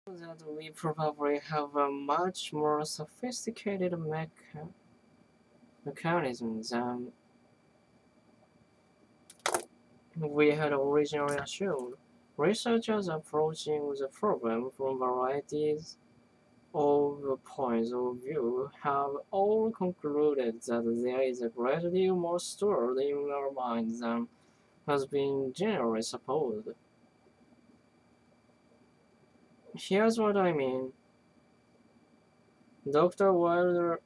That we probably have a much more sophisticated mechanism than we had originally assumed. Researchers approaching the problem from varieties of points of view have all concluded that there is a great deal more stored in our minds than has been generally supposed. Here's what I mean. Dr. Wilder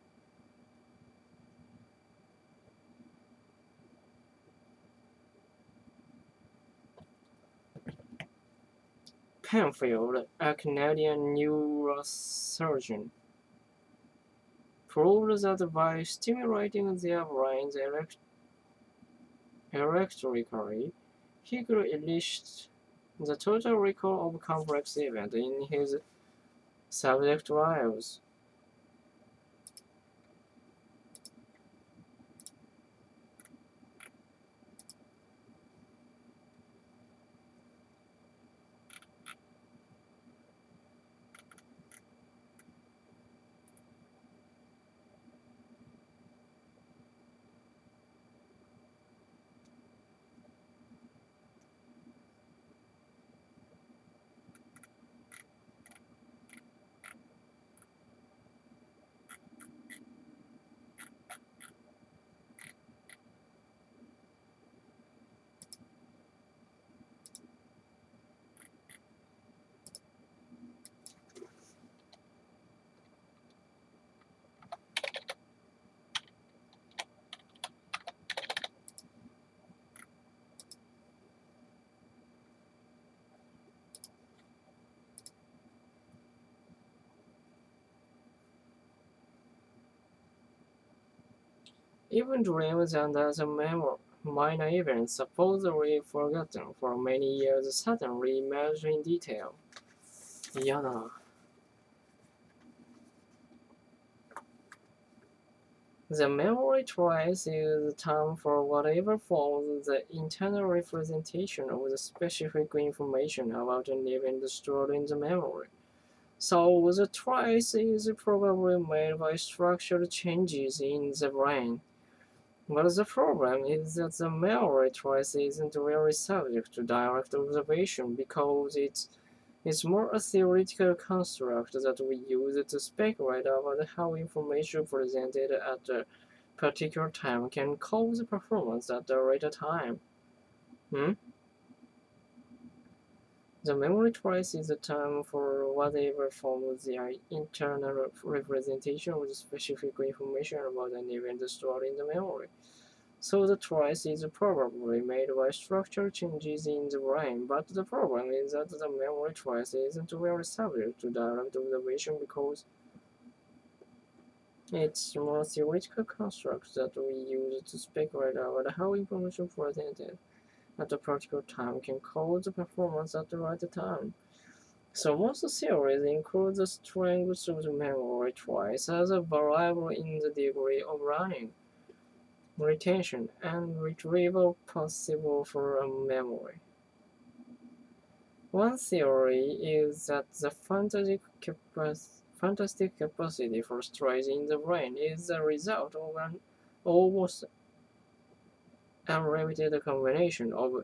Penfield, a Canadian neurosurgeon, proved that by stimulating their brains electrically, he could elicit the total recall of complex events in his subject lives. Even dreams and other minor events supposedly forgotten for many years suddenly emerge in detail. Yana. The memory trace is the term for whatever forms the internal representation of the specific information about an event stored in the memory. So the trace is probably made by structural changes in the brain. But the problem is that the memory trace isn't really subject to direct observation because it's more a theoretical construct that we use to speculate about how information presented at a particular time can cause performance at a later time. Hmm? The memory trace is a term for whatever forms the internal representation of the specific information about an event stored in the memory. So the trace is probably made by structural changes in the brain, but the problem is that the memory trace isn't really subject to direct observation because it's a more theoretical construct that we use to speculate about how information presented at a particular time can cause performance at the right time. So most theories include the strength of the memory trace as a variable in the degree of learning, retention, and retrieval possible for a memory. One theory is that the fantastic capacity for storage in the brain is the result of an almost unlimited combination of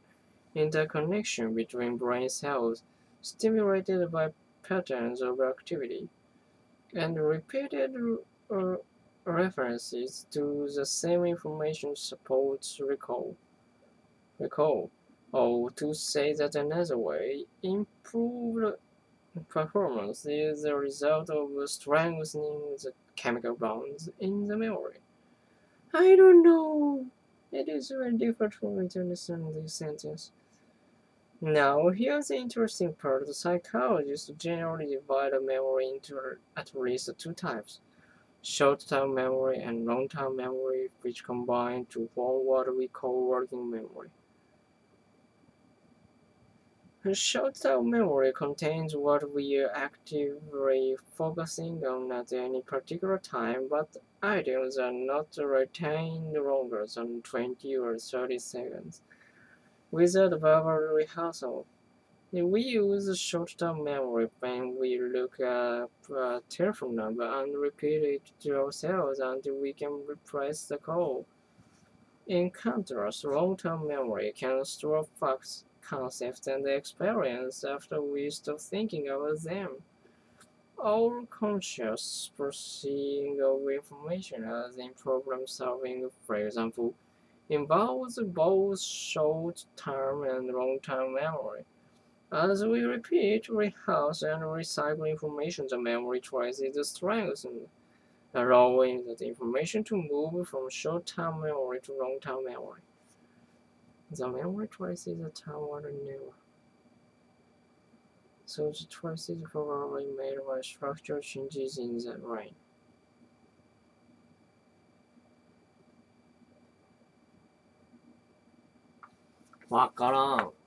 interconnection between brain cells stimulated by patterns of activity and repeated uh, references to the same information supports recall. Or to say that another way, improved performance is the result of strengthening the chemical bonds in the memory. I don't know. It is very difficult for me to understand this sentence. Now, here's the interesting part. Psychologists generally divide a memory into at least two types: short-term memory and long-term memory, which combine to form what we call working memory. Short-term memory contains what we are actively focusing on at any particular time, but items are not retained longer than 20 or 30 seconds without verbal rehearsal. We use short-term memory when we look up a telephone number and repeat it to ourselves until we can replace the call. In contrast, long-term memory can store facts, concepts, and experience after we stop thinking about them. Our conscious processing of information, as in problem solving, for example, involves both short-term and long-term memory. As we repeat, rehearse, and recycle information, the memory trace is strengthened, allowing the information to move from short-term memory to long-term memory. The memory trace is a term newer. So the trace is probably made by structural changes in the brain. わからん。